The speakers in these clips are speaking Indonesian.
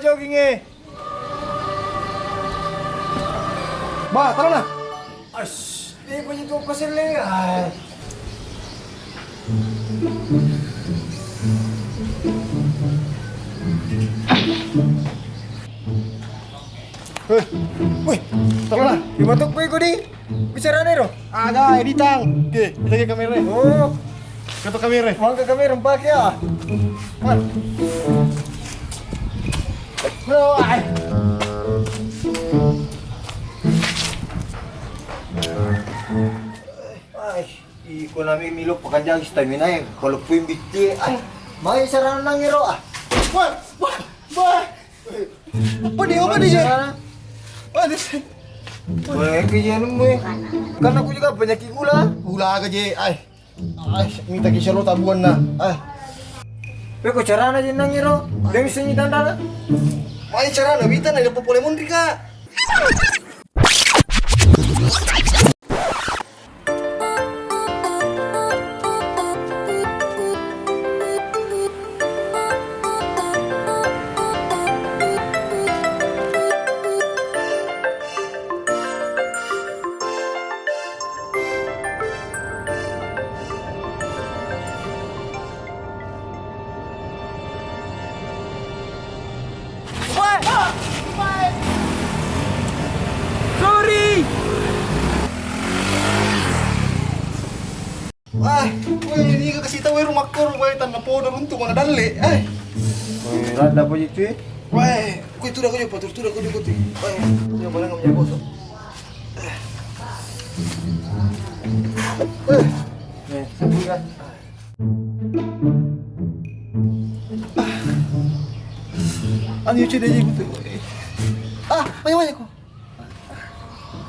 jogging eh. Ba, tara na. Ash, di pa dito pasir le. Ay. Wih, tara na. Ibatok pa ko di. Bicara nero. Aga, editang. Oke, kita ke kamera. Oh, Kata kamera. mau ke kamera pakai ah. Man. Bro, ay. Ay, iko namin milok pakajang stamina eh. Kalau pun biti ay. May sarana nang iro ah. Wah, wah, wah. Apa dia? Wah, Boleh kejadian mo eh. Kan aku juga penyakit gula. gula ka je. Ay, minta ke Charlotte tabuan na. Ay, Pero cara na din nang iro. Demi senyi tanda na. may cara na bitan na popolemon rika. Sorry. Ay, weh, ini ka kasi tahu rumah kor, weh, tan napo na runtung mana dalle. Ay, Rada po itu eh. weh, ko itu dah ko jo patur, tu dah ko jo ko ti. Weh, yo bala nga mnya boso. Eh, sabui kan. Ano yung chide ko tu? Ah, maya ko.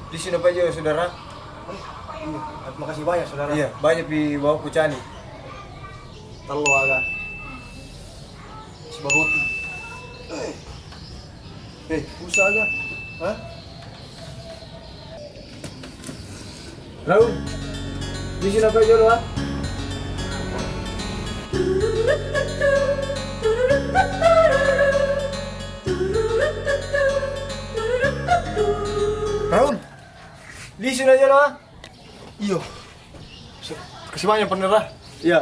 Di sini apa aja saudara? Makasih banyak saudara. Iya, banyak di bawah kucani. Talo aga. Sebaruti. Pulsa aga. Hah? Raul. Di sini apa aja lo ah? Raul. Di sini aja lo ah? Iyo. Kasih banyak bener lah. Iya.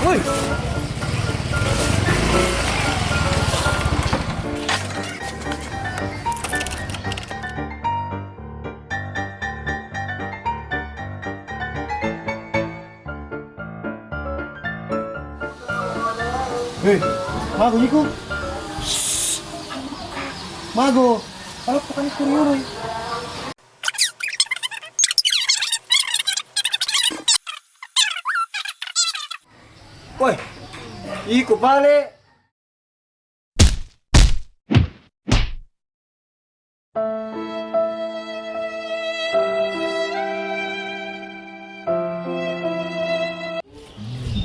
Woi. Mago Niko. Mago. Ano pa kanis kuriyo rin? Woi. Iko pale.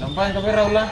Nampain kamera ulah.